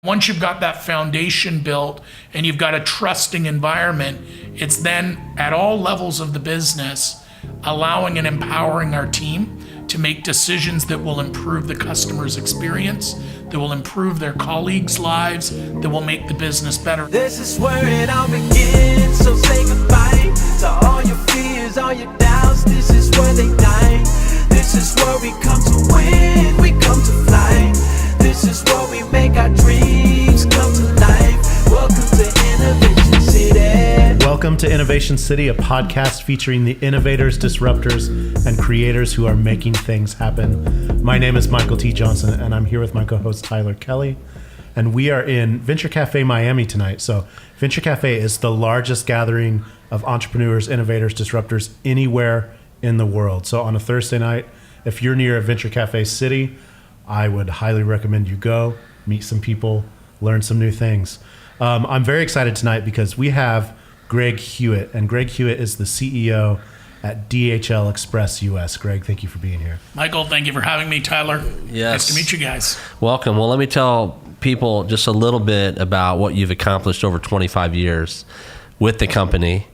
Once you've got that foundation built and you've got a trusting environment, it's then at all levels of the business, allowing and empowering our team to make decisions that will improve the customer's experience, that will improve their colleagues' lives, that will make the business better. This is where it all begins, so say goodbye to all your fears, all your doubts. This is where they die. This is where we come to win, we come to fly. This is where we make our dreams come to life. Welcome to Innovation City. Welcome to Innovation City, a podcast featuring the innovators, disruptors, and creators who are making things happen. My name is Michael T. Johnson, and I'm here with my co-host Tyler Kelly. And we are in Venture Cafe Miami tonight. So Venture Cafe is the largest gathering of entrepreneurs, innovators, disruptors anywhere in the world. So on a Thursday night, if you're near a Venture Cafe City, I would highly recommend you go, meet some people, learn some new things. I'm very excited tonight because we have Gregg Hewitt, and Gregg Hewitt is the CEO at DHL Express US. Greg, thank you for being here. Michael, thank you for having me. Tyler, yes. Nice to meet you guys. Welcome. Well, let me tell people just a little bit about what you've accomplished over 25 years with the company.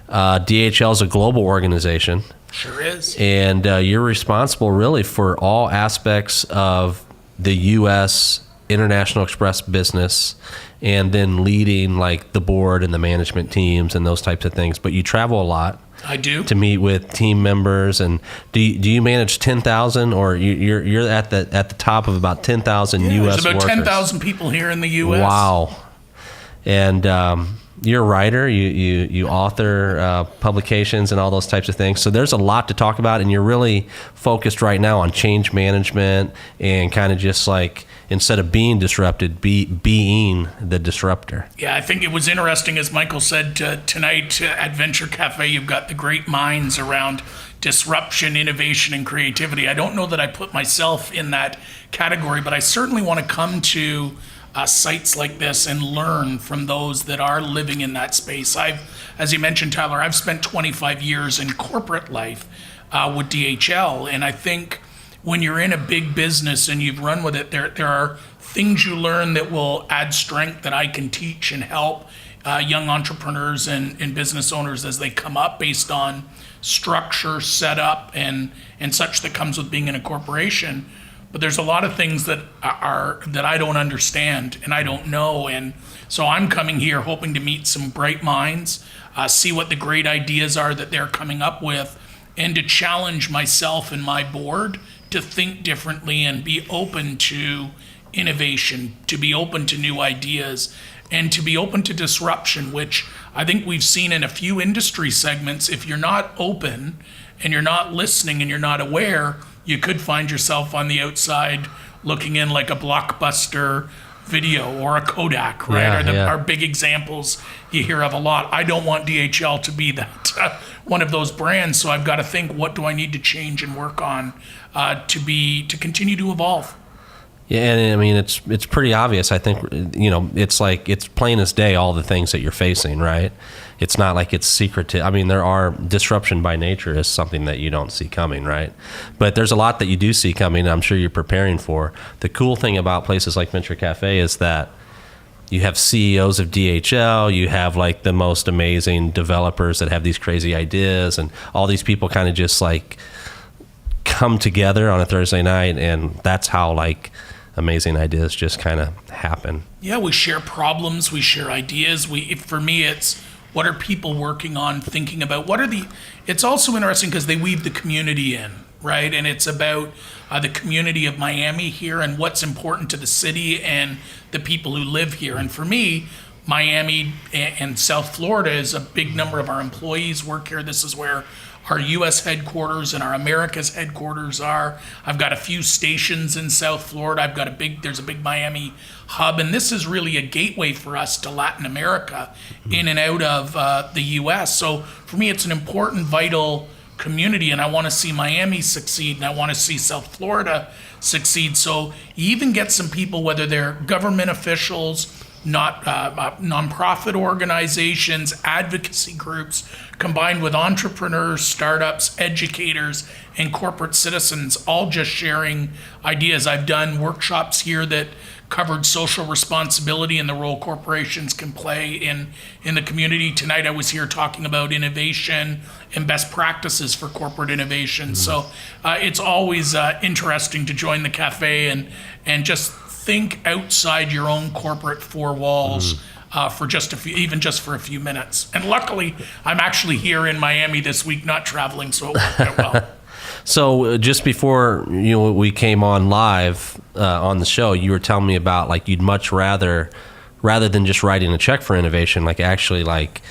DHL is a global organization. Sure is. And you're responsible really for all aspects of the U.S. International Express business, and then leading like the board and the management teams and those types of things. But you travel a lot. I do. To meet with team members. And do you manage 10,000, or you're at the top of about 10,000 U.S. There's about workers? 10,000 people here in the U.S. Wow. And you're a writer, you author publications and all those types of things. So there's a lot to talk about, and you're really focused right now on change management and kind of just like, instead of being disrupted, being the disruptor. Yeah, I think it was interesting, as Michael said, tonight at Venture Cafe, you've got the great minds around disruption, innovation, and creativity. I don't know that I put myself in that category, but I certainly want to come to sites like this and learn from those that are living in that space. As you mentioned, Tyler, I've spent 25 years in corporate life with DHL, and I think when you're in a big business and you've run with it, there are things you learn that will add strength that I can teach and help young entrepreneurs and business owners as they come up based on structure, setup, and such that comes with being in a corporation. But there's a lot of things that I don't understand and I don't know, and so I'm coming here hoping to meet some bright minds, see what the great ideas are that they're coming up with, and to challenge myself and my board to think differently and be open to innovation, to be open to new ideas, and to be open to disruption, which I think we've seen in a few industry segments. If you're not open and you're not listening and you're not aware, you could find yourself on the outside looking in like a Blockbuster Video or a Kodak, right? Are big examples you hear of a lot. I don't want DHL to be that one of those brands, so I've got to think, what do I need to change and work on to continue to evolve? Yeah, and I mean, it's pretty obvious. I think, it's like, it's plain as day, all the things that you're facing, right? It's not like it's secretive. I mean, there are disruption by nature is something that you don't see coming, right? But there's a lot that you do see coming, I'm sure you're preparing for. The cool thing about places like Venture Cafe is that you have CEOs of DHL, you have like the most amazing developers that have these crazy ideas, and all these people kind of just like come together on a Thursday night, and that's how like amazing ideas just kind of happen. Yeah, we share problems, we share ideas. For me, it's what are people working on, thinking about? It's also interesting because they weave the community in, right? And it's about the community of Miami here and what's important to the city and the people who live here. And for me, Miami and South Florida is a big number of our employees work here. This is where our U.S. headquarters and our Americas headquarters are. I've got a few stations in South Florida. There's a big Miami hub, and this is really a gateway for us to Latin America, in and out of the U.S. So for me, it's an important, vital community, and I want to see Miami succeed, and I want to see South Florida succeed. So you even get some people, whether they're government officials, not nonprofit organizations, advocacy groups, combined with entrepreneurs, startups, educators, and corporate citizens, all just sharing ideas. I've done workshops here that covered social responsibility and the role corporations can play in the community. Tonight I was here talking about innovation and best practices for corporate innovation. So it's always interesting to join the cafe and just think outside your own corporate four walls for just for a few minutes. And luckily, I'm actually here in Miami this week, not traveling, so it worked out well. So just before we came on live on the show, you were telling me about like you'd much rather than just writing a check for innovation, like actually like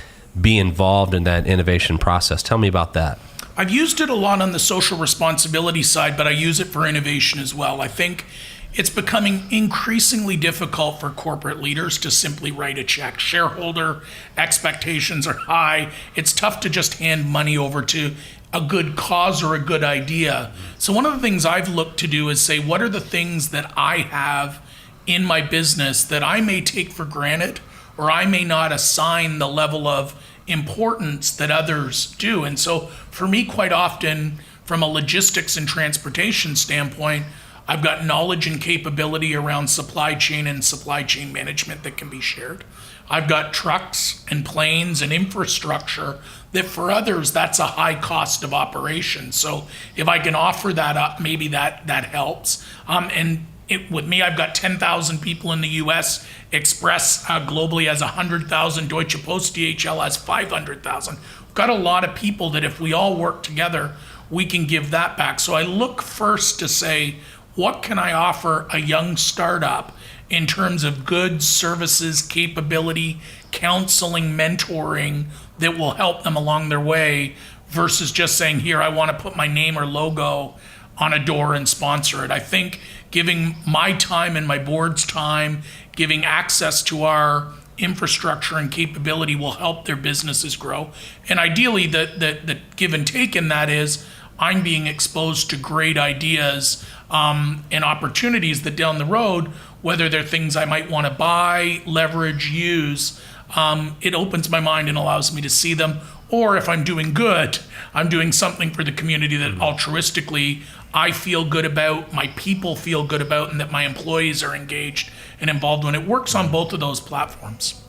be involved in that innovation process. Tell me about that. I've used it a lot on the social responsibility side, but I use it for innovation as well. I think it's becoming increasingly difficult for corporate leaders to simply write a check. Shareholder expectations are high. It's tough to just hand money over to a good cause or a good idea. So one of the things I've looked to do is say, what are the things that I have in my business that I may take for granted or I may not assign the level of importance that others do? And so for me, quite often, from a logistics and transportation standpoint, I've got knowledge and capability around supply chain and supply chain management that can be shared. I've got trucks and planes and infrastructure that for others, that's a high cost of operation. So if I can offer that up, maybe that helps. With me, I've got 10,000 people in the US. Express globally has 100,000. Deutsche Post DHL has 500,000. We've got a lot of people that if we all work together, we can give that back. So I look first to say, what can I offer a young startup in terms of goods, services, capability, counseling, mentoring that will help them along their way versus just saying, here, I want to put my name or logo on a door and sponsor it. I think giving my time and my board's time, giving access to our infrastructure and capability will help their businesses grow. And ideally, the give and take in that is I'm being exposed to great ideas and opportunities that down the road, whether they're things I might want to buy, leverage, use, it opens my mind and allows me to see them. Or if I'm doing good, I'm doing something for the community that altruistically I feel good about, my people feel good about, and that my employees are engaged and involved when it works on both of those platforms.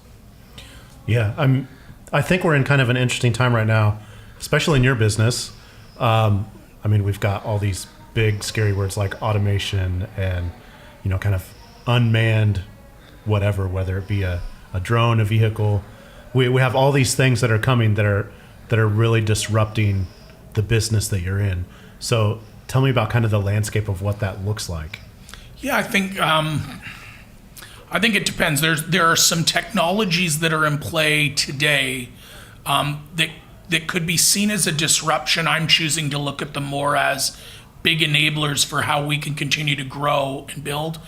Yeah, I think we're in kind of an interesting time right now, especially in your business. I mean, we've got all these big scary words like automation and, kind of unmanned whatever, whether it be a drone, a vehicle. We have all these things that are coming that are really disrupting the business that you're in. So tell me about kind of the landscape of what that looks like. Yeah, I think it depends. There are some technologies that are in play today that could be seen as a disruption. I'm choosing to look at them more as big enablers for how we can continue to grow and build.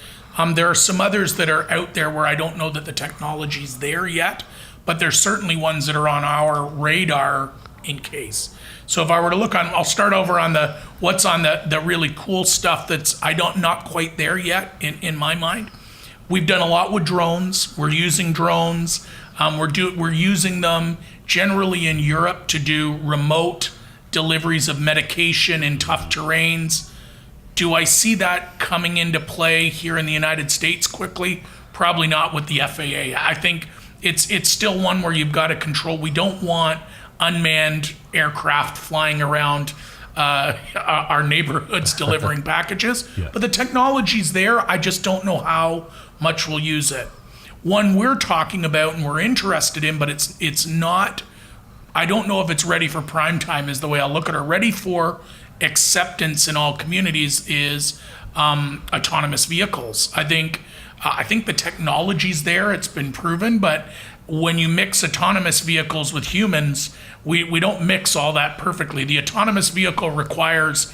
There are some others that are out there where I don't know that the technology's there yet, but there's certainly ones that are on our radar in case. So if I were to look on, I'll start over on what's on the really cool stuff that's not quite there yet in my mind. We've done a lot with drones. We're using drones. We're using them generally in Europe to do remote deliveries of medication in tough terrains. Do I see that coming into play here in the United States quickly? Probably not with the FAA. I think it's still one where you've got to control. We don't want unmanned aircraft flying around our neighborhoods delivering packages. Yeah. But the technology's there. I just don't know how much we'll use it. One we're talking about and we're interested in, but it's not, I don't know if it's ready for prime time is the way I look at it. Ready for acceptance in all communities is autonomous vehicles. I think the technology's there, it's been proven, but when you mix autonomous vehicles with humans, we don't mix all that perfectly. The autonomous vehicle requires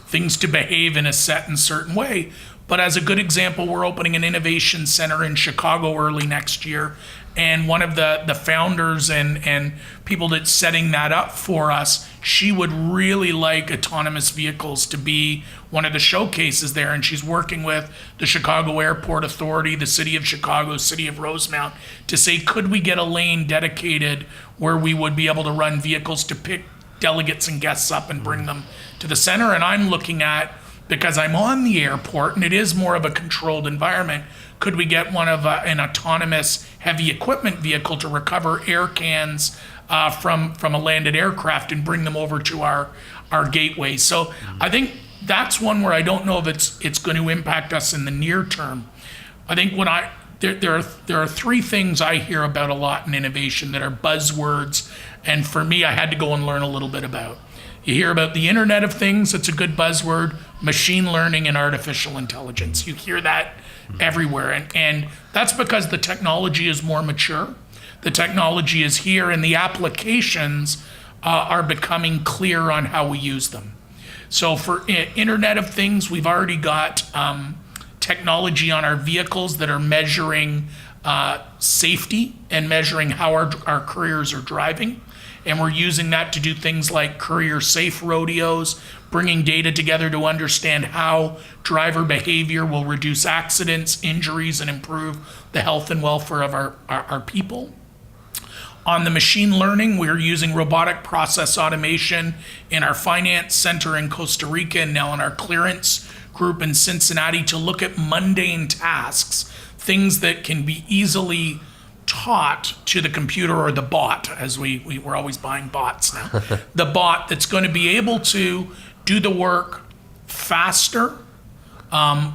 things to behave in a set and certain way. But as a good example, we're opening an innovation center in Chicago early next year. And one of the founders and people that's setting that up for us, she would really like autonomous vehicles to be one of the showcases there. And she's working with the Chicago Airport Authority, the City of Chicago, City of Rosemount, to say, could we get a lane dedicated where we would be able to run vehicles to pick delegates and guests up and bring them to the center? And I'm looking at because I'm on the airport and it is more of a controlled environment. Could we get one of an autonomous heavy equipment vehicle to recover air cans from a landed aircraft and bring them over to our gateways? So I think that's one where I don't know if it's going to impact us in the near term. I think there are three things I hear about a lot in innovation that are buzzwords, and for me, I had to go and learn a little bit about. You hear about the Internet of Things, it's a good buzzword, machine learning and artificial intelligence. You hear that everywhere, and that's because the technology is more mature. The technology is here, and the applications are becoming clear on how we use them. So for Internet of Things, we've already got technology on our vehicles that are measuring safety and measuring how our couriers are driving. And we're using that to do things like courier safe rodeos, bringing data together to understand how driver behavior will reduce accidents, injuries, and improve the health and welfare of our people. On the machine learning, we're using robotic process automation in our finance center in Costa Rica and now in our clearance group in Cincinnati to look at mundane tasks, things that can be easily taught to the computer or the bot, as we're always buying bots now. The bot that's going to be able to do the work faster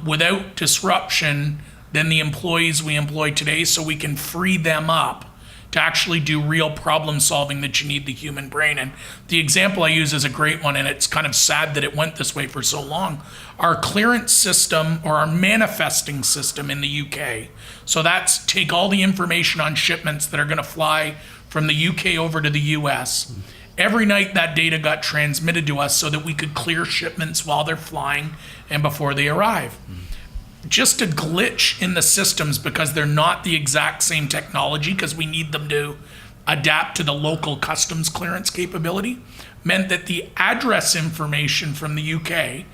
without disruption than the employees we employ today, so we can free them up to actually do real problem solving that you need the human brain. And the example I use is a great one, and it's kind of sad that it went this way for so long. Our clearance system, or our manifesting system in the UK, so that's take all the information on shipments that are gonna fly from the UK over to the US. Every night that data got transmitted to us so that we could clear shipments while they're flying and before they arrive. Just a glitch in the systems because they're not the exact same technology, because we need them to adapt to the local customs clearance capability, meant that the address information from the UK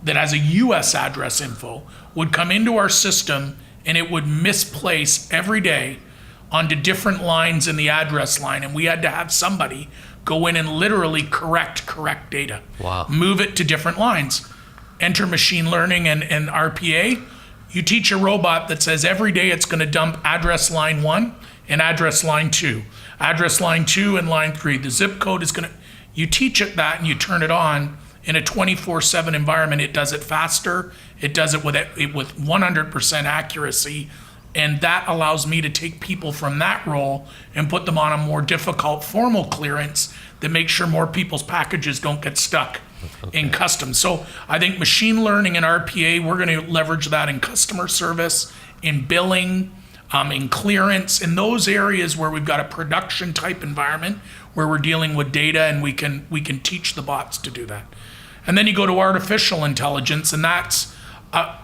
that has a US address info would come into our system, and it would misplace every day onto different lines in the address line, and we had to have somebody go in and literally correct data. Wow. Move it to different lines. Enter machine learning and RPA. You teach a robot that says every day it's going to dump address line 1 and address line 2. Address line 2 and line 3. The zip code is going to... You teach it that and you turn it on in a 24/7 environment. It does it faster. It does it with 100% accuracy. And that allows me to take people from that role and put them on a more difficult formal clearance that makes sure more people's packages don't get stuck in customs. So I think machine learning and RPA, we're going to leverage that in customer service, in billing, in clearance, in those areas where we've got a production type environment where we're dealing with data, and we can teach the bots to do that. And then you go to artificial intelligence, and that's, I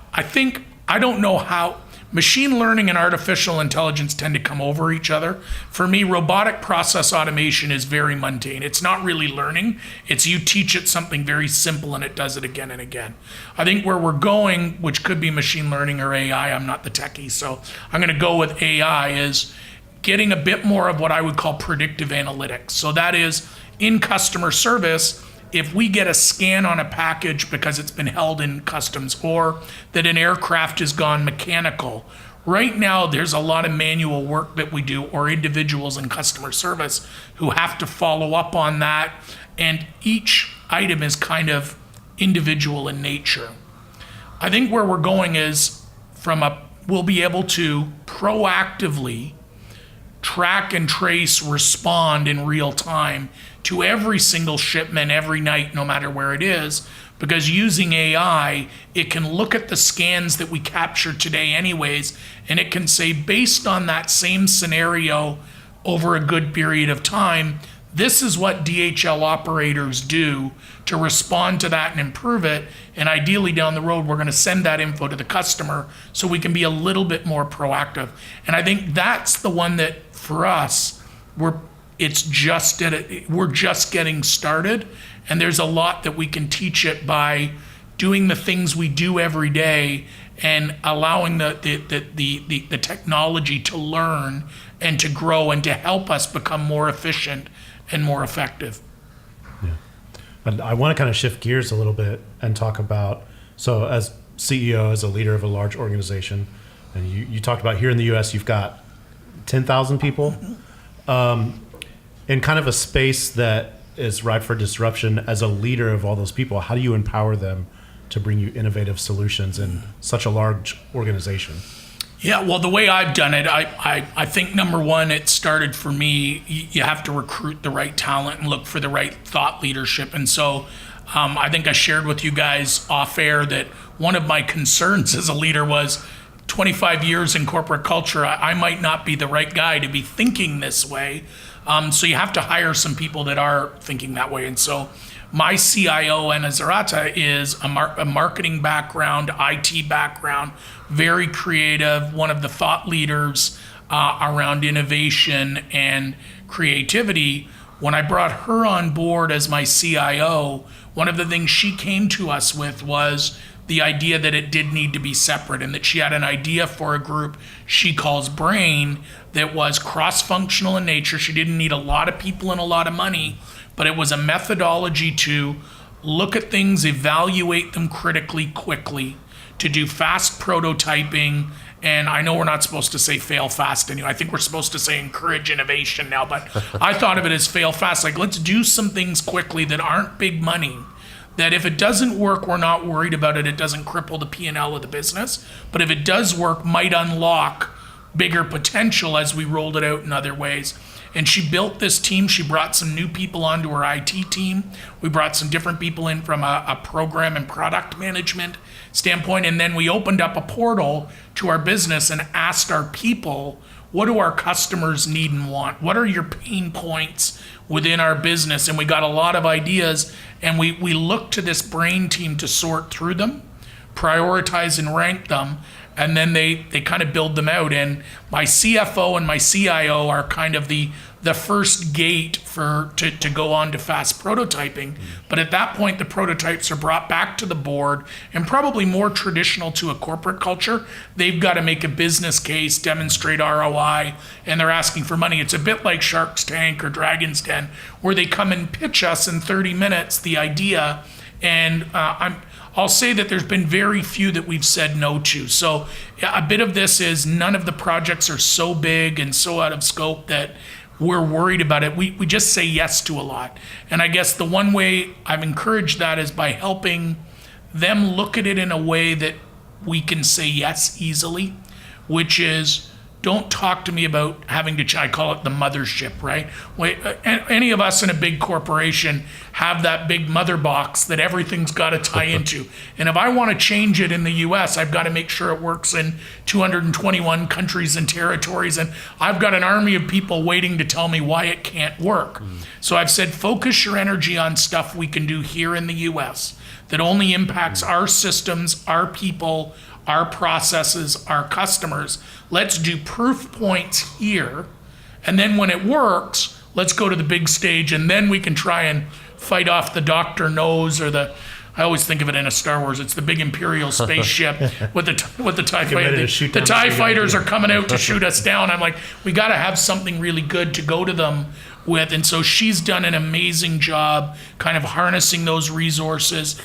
don't know how. Machine learning and artificial intelligence tend to come over each other. For me, robotic process automation is very mundane. It's not really learning. It's you teach it something very simple and it does it again and again. I think where we're going, which could be machine learning or AI, I'm not the techie, so I'm gonna go with AI, is getting a bit more of what I would call predictive analytics. So that is, in customer service, if we get a scan on a package because it's been held in customs, or that an aircraft has gone mechanical, right now there's a lot of manual work that we do, or individuals in customer service who have to follow up on that, and each item is kind of individual in nature. I think where we're going is we'll be able to proactively track and trace, respond in real time to every single shipment every night, no matter where it is, because using AI, it can look at the scans that we captured today anyways, and it can say, based on that same scenario over a good period of time, this is what DHL operators do to respond to that and improve it. And ideally down the road, we're going to send that info to the customer so we can be a little bit more proactive. And I think that's the one that, for us, we're just getting started, and there's a lot that we can teach it by doing the things we do every day and allowing the technology to learn and to grow and to help us become more efficient and more effective. Yeah. And I want to kind of shift gears a little bit and talk about So as CEO, as a leader of a large organization, and you talked about here in the U.S., you've got 10,000 people in kind of a space that is ripe for disruption. As a leader of all those people, how do you empower them to bring you innovative solutions in such a large organization? Yeah, well, the way I've done it, I think number one, it started for me, you have to recruit the right talent and look for the right thought leadership. And so I think I shared with you guys off air that one of my concerns as a leader was 25 years in corporate culture, I might not be the right guy to be thinking this way. So you have to hire some people that are thinking that way. And so my CIO, Anna Zarata, is a marketing background, IT background, very creative, one of the thought leaders around innovation and creativity. When I brought her on board as my CIO, one of the things she came to us with was the idea that it did need to be separate, and that she had an idea for a group she calls Brain that was cross-functional in nature. She didn't need a lot of people and a lot of money, but it was a methodology to look at things, evaluate them critically, quickly, to do fast prototyping. And I know we're not supposed to say fail fast anymore. I think we're supposed to say encourage innovation now, but I thought of it as fail fast. Like, let's do some things quickly that aren't big money, that if it doesn't work, we're not worried about it. It doesn't cripple the P&L of the business. But if it does work, might unlock bigger potential as we rolled it out in other ways. And she built this team. She brought some new people onto her IT team. We brought some different people in from a program and product management standpoint. And then we opened up a portal to our business and asked our people, what do our customers need and want? What are your pain points within our business? And we got a lot of ideas, and we looked to this Brain team to sort through them, prioritize and rank them, and then they kind of build them out. And my CFO and my CIO are kind of the first gate to go on to fast prototyping. But at that point, the prototypes are brought back to the board, and probably more traditional to a corporate culture, they've got to make a business case, demonstrate ROI, and they're asking for money. It's a bit like Shark's Tank or Dragon's Den, where they come and pitch us in 30 minutes the idea. And I'll say that there's been very few that we've said no to. So a bit of this is none of the projects are so big and so out of scope that we're worried about it. We just say yes to a lot. And I guess the one way I've encouraged that is by helping them look at it in a way that we can say yes easily, which is, don't talk to me about having to, I call it the mothership, right? Any of us in a big corporation have that big mother box that everything's got to tie into. And if I want to change it in the US, I've got to make sure it works in 221 countries and territories. And I've got an army of people waiting to tell me why it can't work. So I've said, focus your energy on stuff we can do here in the US that only impacts our systems, our people, our processes, our customers. Let's do proof points here, and then when it works, let's go to the big stage, and then we can try and fight off the Dr. Nose or I always think of it in a Star Wars, it's the big Imperial spaceship with the TIE fighters. The TIE fighters are coming out to shoot us down. I'm like, we got to have something really good to go to them with. And so she's done an amazing job kind of harnessing those resources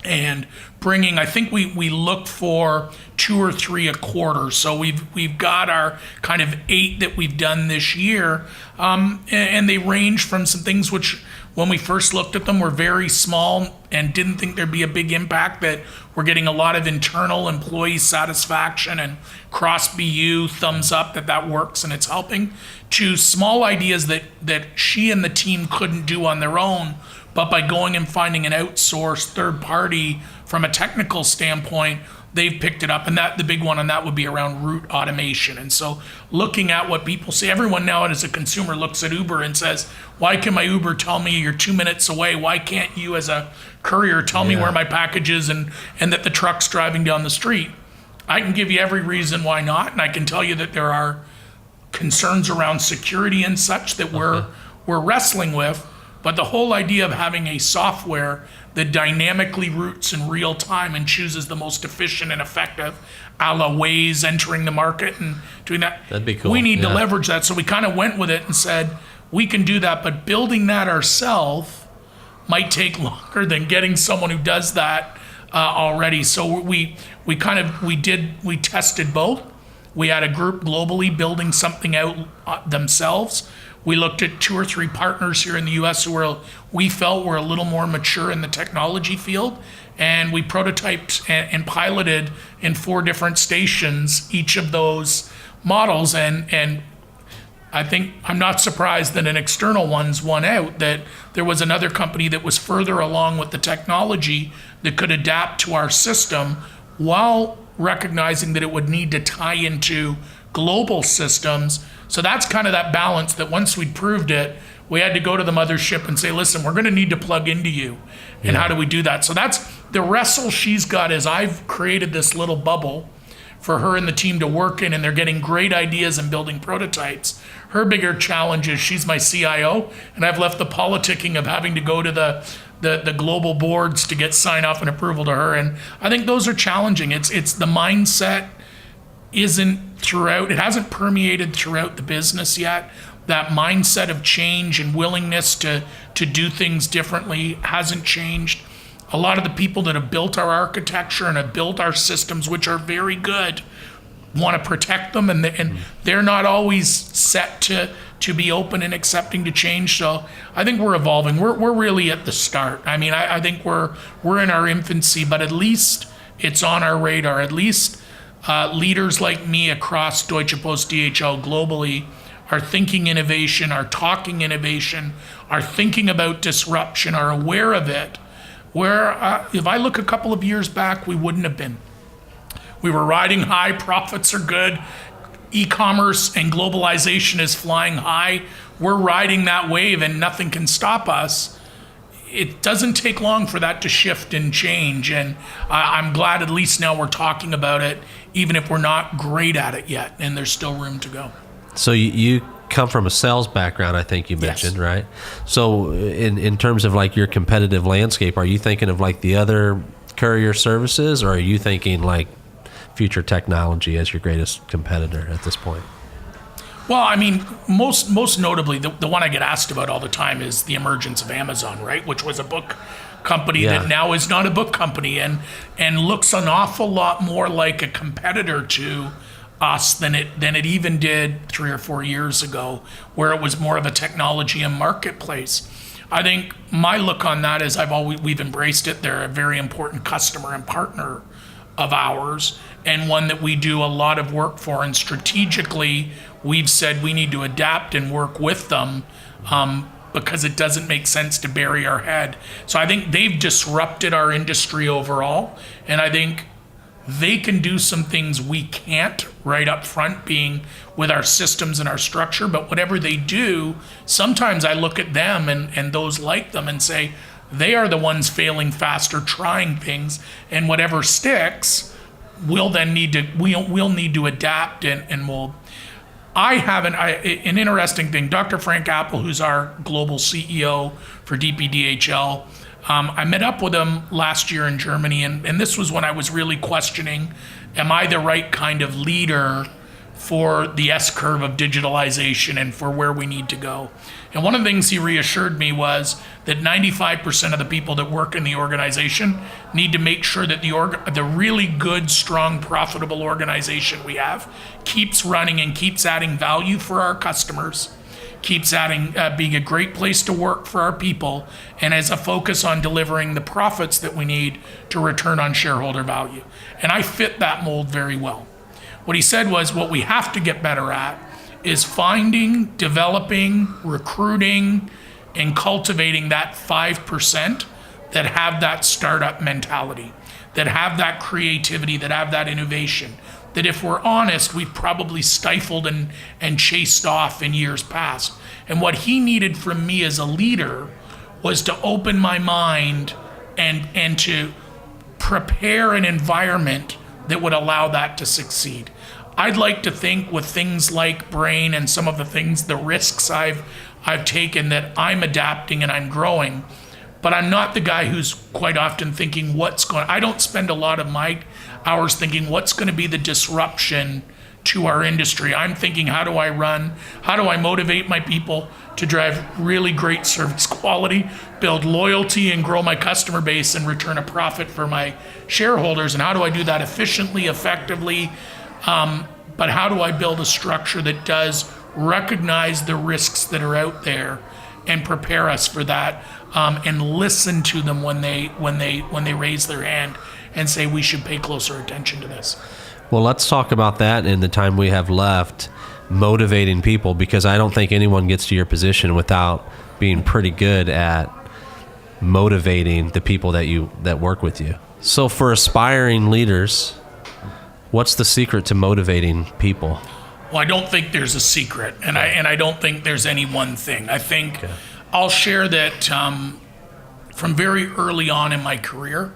and bringing, I think we look for 2 or 3 a quarter. So we've got our kind of 8 that we've done this year. And they range from some things which, when we first looked at them, were very small and didn't think there'd be a big impact, that we're getting a lot of internal employee satisfaction and cross BU thumbs up that works and it's helping, to small ideas that she and the team couldn't do on their own, but by going and finding an outsourced third party from a technical standpoint, they've picked it up. And that the big one on that would be around route automation. And so looking at what people say, everyone now as a consumer looks at Uber and says, why can my Uber tell me you're 2 minutes away? Why can't you as a courier tell me where my package is and that the truck's driving down the street? I can give you every reason why not. And I can tell you that there are concerns around security and such that we're wrestling with. But the whole idea of having a software that dynamically routes in real time and chooses the most efficient and effective, a la Waze entering the market and doing that. That'd be cool. We need to leverage that. So we kind of went with it and said, we can do that, but building that ourselves might take longer than getting someone who does that already. So we tested both. We had a group globally building something out themselves. We looked at 2 or 3 partners here in the US who we felt were a little more mature in the technology field. And we prototyped and piloted in 4 different stations, each of those models. And I think I'm not surprised that an external ones won out, that there was another company that was further along with the technology that could adapt to our system while recognizing that it would need to tie into global systems. So that's kind of that balance that once we'd proved it, we had to go to the mothership and say, listen, we're going to need to plug into you. And how do we do that? So that's the wrestle she's got, is I've created this little bubble for her and the team to work in, and they're getting great ideas and building prototypes. Her bigger challenge is she's my CIO, and I've left the politicking of having to go to the global boards to get sign off and approval to her. And I think those are challenging. It's the mindset isn't throughout, it hasn't permeated throughout the business yet. That mindset of change and willingness to do things differently hasn't changed. A lot of the people that have built our architecture and have built our systems, which are very good, want to protect them, and they're not always set to be open and accepting to change. So I think we're evolving. We're really at the start. I mean, I think we're in our infancy, but at least it's on our radar. At least leaders like me across Deutsche Post, DHL globally are thinking innovation, are talking innovation, are thinking about disruption, are aware of it. Where if I look a couple of years back, we wouldn't have been. We were riding high, profits are good, e-commerce and globalization is flying high. We're riding that wave and nothing can stop us. It doesn't take long for that to shift and change, and I'm glad at least now we're talking about it, even if we're not great at it yet, and there's still room to go. So you come from a sales background, I think you mentioned, yes. Right? So in terms of like your competitive landscape, are you thinking of like the other courier services, or are you thinking like future technology as your greatest competitor at this point? Well, I mean, most notably, the one I get asked about all the time is the emergence of Amazon, right? Which was a book company that now is not a book company and looks an awful lot more like a competitor to us than it even did 3 or 4 years ago, where it was more of a technology and marketplace. I think my look on that is we've embraced it. They're a very important customer and partner of ours, and one that we do a lot of work for. And strategically, we've said we need to adapt and work with them because it doesn't make sense to bury our head. So I think they've disrupted our industry overall, and I think they can do some things we can't right up front, being with our systems and our structure. But whatever they do, sometimes I look at them and those like them and say, they are the ones failing faster, trying things, and whatever sticks, we'll need to adapt and we'll. An interesting thing, Dr. Frank Apple, who's our global CEO for DPDHL, I met up with him last year in Germany, and this was when I was really questioning, am I the right kind of leader for the S-curve of digitalization and for where we need to go? And one of the things he reassured me was that 95% of the people that work in the organization need to make sure that the really good, strong, profitable organization we have keeps running and keeps adding value for our customers, keeps adding, being a great place to work for our people, and has a focus on delivering the profits that we need to return on shareholder value. And I fit that mold very well. What he said was, what we have to get better at is finding, developing, recruiting, and cultivating that 5% that have that startup mentality, that have that creativity, that have that innovation, that if we're honest, we've probably stifled and chased off in years past. And what he needed from me as a leader was to open my mind and to prepare an environment that would allow that to succeed. I'd like to think with things like Brain and some of the things, the risks I've taken, that I'm adapting and I'm growing. But I'm not the guy who's quite often thinking I don't spend a lot of my hours thinking what's going to be the disruption to our industry. I'm thinking, how do I motivate my people to drive really great service quality, build loyalty and grow my customer base and return a profit for my shareholders? And how do I do that efficiently, effectively? But how do I build a structure that does recognize the risks that are out there and prepare us for that, and listen to them when they raise their hand and say we should pay closer attention to this? Well, let's talk about that in the time we have left, motivating people, because I don't think anyone gets to your position without being pretty good at motivating the people that work with you. So for aspiring leaders, what's the secret to motivating people? Well, I don't think there's a secret, and I don't think there's any one thing. I think I'll share that from very early on in my career,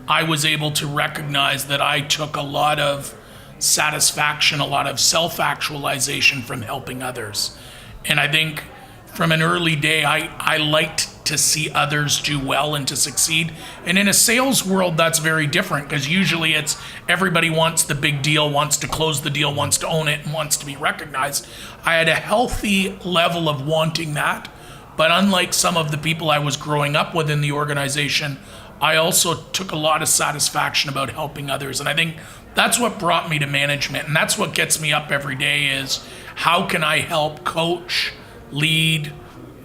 I was able to recognize that I took a lot of satisfaction, a lot of self-actualization from helping others. And I think from an early day, I liked to see others do well and to succeed. And in a sales world, that's very different, because usually it's everybody wants the big deal, wants to close the deal, wants to own it, and wants to be recognized. I had a healthy level of wanting that, but unlike some of the people I was growing up with in the organization, I also took a lot of satisfaction about helping others. And I think that's what brought me to management, and that's what gets me up every day, is how can I help coach, lead,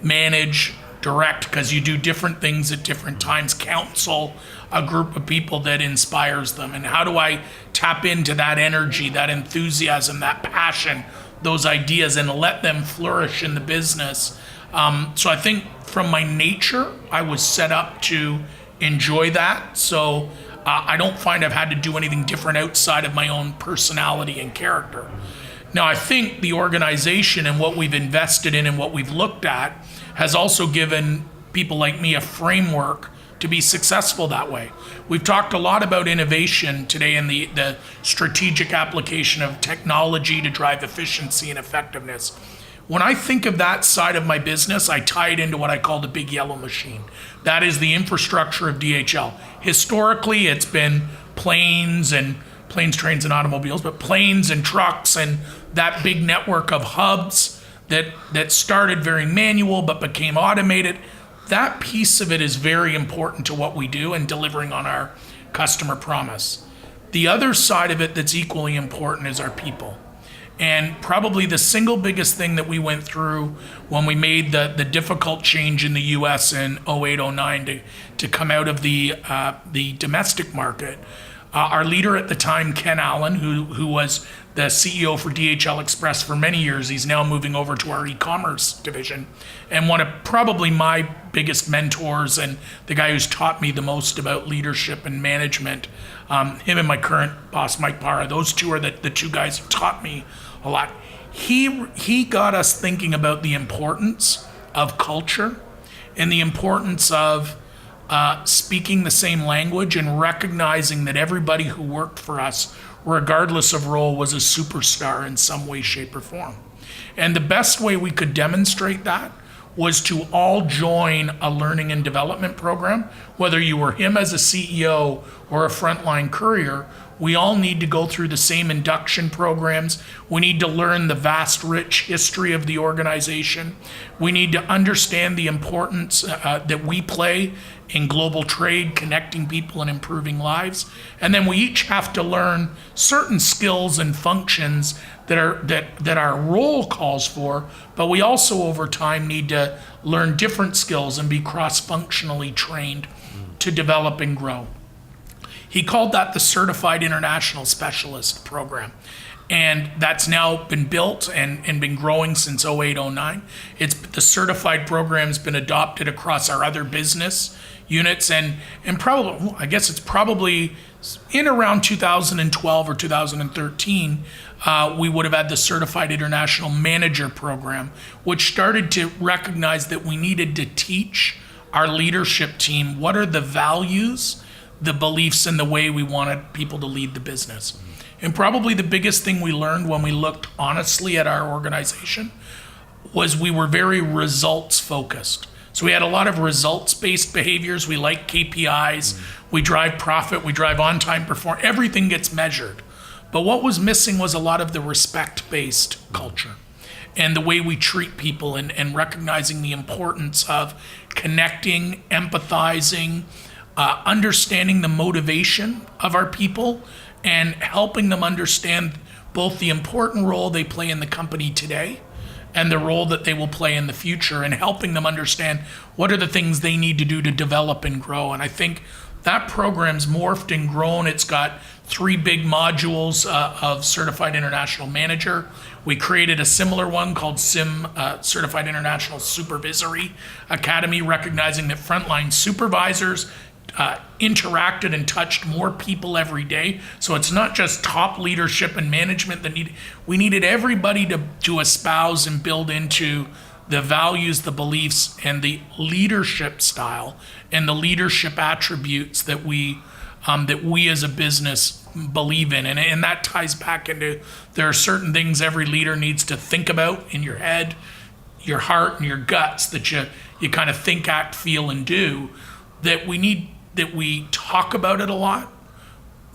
manage, direct, because you do different things at different times, counsel a group of people that inspires them. And how do I tap into that energy, that enthusiasm, that passion, those ideas, and let them flourish in the business? So I think from my nature, I was set up to enjoy that. So I don't find I've had to do anything different outside of my own personality and character. Now, I think the organization and what we've invested in and what we've looked at has also given people like me a framework to be successful that way. We've talked a lot about innovation today and the strategic application of technology to drive efficiency and effectiveness. When I think of that side of my business, I tie it into what I call the big yellow machine. That is the infrastructure of DHL. Historically, it's been planes, trains, and automobiles, but planes and trucks and that big network of hubs that started very manual but became automated. That piece of it is very important to what we do and delivering on our customer promise. The other side of it that's equally important is our people. And probably the single biggest thing that we went through when we made the difficult change in the US in 08-09 to come out of the domestic market, our leader at the time, Ken Allen, who was the CEO for DHL Express for many years, he's now moving over to our e-commerce division, and one of probably my biggest mentors and the guy who's taught me the most about leadership and management, him and my current boss, Mike Parra, those two are the two guys who taught me a lot. He got us thinking about the importance of culture and the importance of speaking the same language and recognizing that everybody who worked for us, regardless of role, was a superstar in some way, shape, or form. And the best way we could demonstrate that was to all join a learning and development program. Whether you were him as a CEO or a frontline courier, we all need to go through the same induction programs. We need to learn the vast, rich history of the organization. We need to understand the importance that we play in global trade, connecting people and improving lives. And then we each have to learn certain skills and functions that our role calls for, but we also over time need to learn different skills and be cross-functionally trained to develop and grow. He called that the Certified International Specialist Program. And that's now been built and been growing since 08-09. The certified program's been adopted across our other business units, and probably, I guess it's probably in around 2012 or 2013, we would have had the Certified International Manager Program, which started to recognize that we needed to teach our leadership team what are the values, the beliefs, and the way we wanted people to lead the business. And probably the biggest thing we learned when we looked honestly at our organization was we were very results focused. So we had a lot of results-based behaviors. We like KPIs, we drive profit, we drive on-time performance, everything gets measured. But what was missing was a lot of the respect-based culture and the way we treat people, and recognizing the importance of connecting, empathizing, understanding the motivation of our people, and helping them understand both the important role they play in the company today and the role that they will play in the future, and helping them understand what are the things they need to do to develop and grow. And I think that program's morphed and grown. It's got 3 big modules of Certified International Manager. We created a similar one called Certified International Supervisory Academy, recognizing that frontline supervisors interacted and touched more people every day. So it's not just top leadership and management that we needed everybody to espouse and build into the values, the beliefs, and the leadership style and the leadership attributes that we as a business believe in. And that ties back into, there are certain things every leader needs to think about in your head, your heart, and your guts, that you kind of think, act, feel, and do, that we talk about it a lot.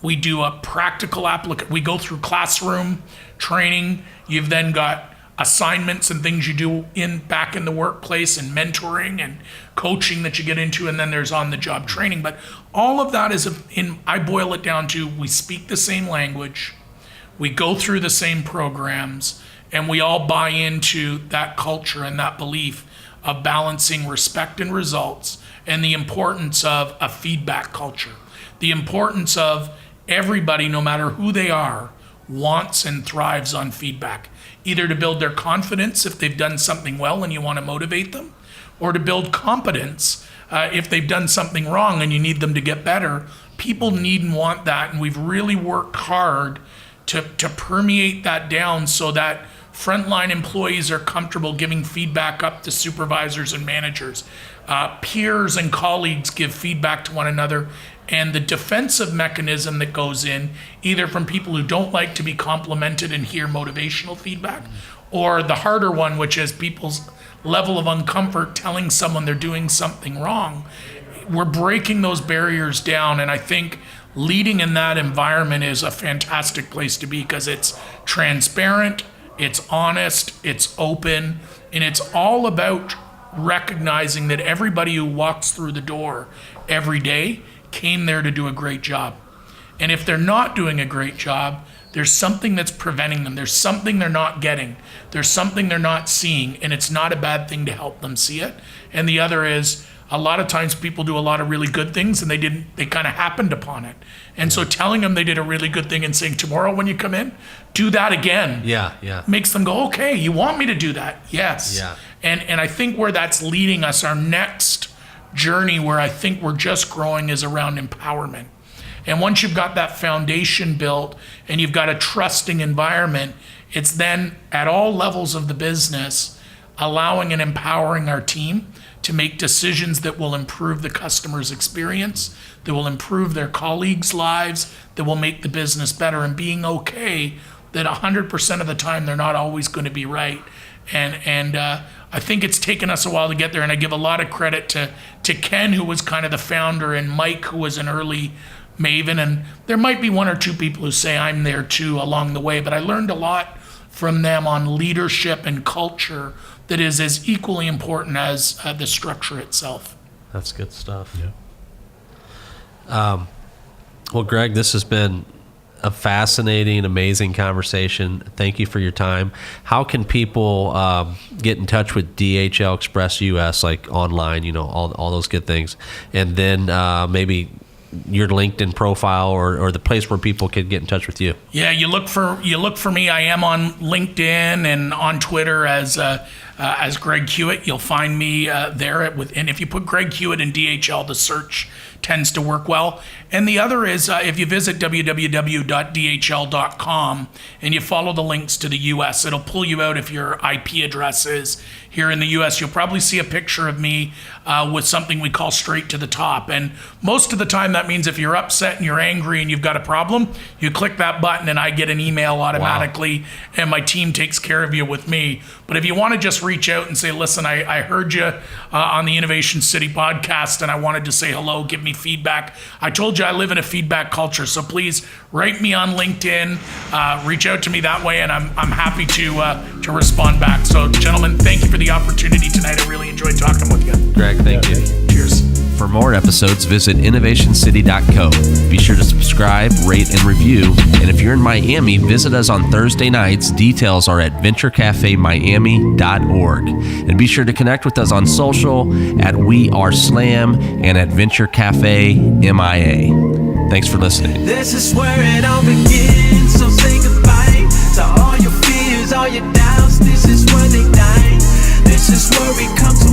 We do a practical we go through classroom training. You've then got assignments and things you do back in the workplace, and mentoring and coaching that you get into, and then there's on-the-job training. But all of that is, I boil it down to, we speak the same language, we go through the same programs, and we all buy into that culture and that belief of balancing respect and results, and the importance of a feedback culture, the importance of everybody, no matter who they are, wants and thrives on feedback, either to build their confidence if they've done something well and you want to motivate them, or to build competence if they've done something wrong and you need them to get better. People need and want that, and we've really worked hard to permeate that down so that frontline employees are comfortable giving feedback up to supervisors and managers. Peers and colleagues give feedback to one another, and the defensive mechanism that goes in, either from people who don't like to be complimented and hear motivational feedback, or the harder one, which is people's level of uncomfort telling someone they're doing something wrong. We're breaking those barriers down, and I think leading in that environment is a fantastic place to be, because it's transparent, it's honest, it's open, and it's all about recognizing that everybody who walks through the door every day came there to do a great job. And if they're not doing a great job, there's something that's preventing them. There's something they're not getting. There's something they're not seeing, and it's not a bad thing to help them see it. And the other is, a lot of times people do a lot of really good things and they kind of happened upon it. And so telling them they did a really good thing and saying, tomorrow when you come in, do that again. Yeah. Makes them go, okay, you want me to do that? Yes. Yeah. And I think where that's leading us, our next journey where I think we're just growing, is around empowerment. And once you've got that foundation built and you've got a trusting environment, it's then at all levels of the business allowing and empowering our team to make decisions that will improve the customer's experience, that will improve their colleagues' lives, that will make the business better, and being okay that 100% of the time they're not always going to be right. And I think it's taken us a while to get there, and I give a lot of credit to Ken, who was kind of the founder, and Mike, who was an early maven, and there might be 1 or 2 people who say I'm there too along the way, but I learned a lot from them on leadership and culture that is as equally important as the structure itself. That's good stuff. Yeah. Well, Greg, this has been a fascinating, amazing conversation. Thank you for your time. How can people get in touch with DHL Express US, like online, all those good things? And then maybe your LinkedIn profile or the place where people can get in touch with you. Yeah, you look for me. I am on LinkedIn and on Twitter as Gregg Hewitt. You'll find me there. And if you put Gregg Hewitt and DHL, the search tends to work well. And the other is if you visit www.dhl.com and you follow the links to the US, it'll pull you out if your IP address is here in the US. You'll probably see a picture of me with something we call straight to the top. And most of the time that means if you're upset and you're angry and you've got a problem, you click that button and I get an email automatically. Wow. And my team takes care of you with me. But if you want to just reach out and say, listen, I heard you on the Innovation City podcast and I wanted to say hello, give me feedback. I told you I live in a feedback culture, so please write me on LinkedIn, reach out to me that way, and I'm happy to respond back. So gentlemen, thank you for the opportunity tonight. I really enjoyed talking with you. Greg, thank you. Cheers. For more episodes, visit innovationcity.co. Be sure to subscribe, rate, and review. And if you're in Miami, visit us on Thursday nights. Details are at venturecafemiami.org. And be sure to connect with us on social at We Are Slam and at Venture Cafe MIA. Thanks for listening. This is where it all begins, so say goodbye to all your fears, all your doubts. This is where they die. This is where we come to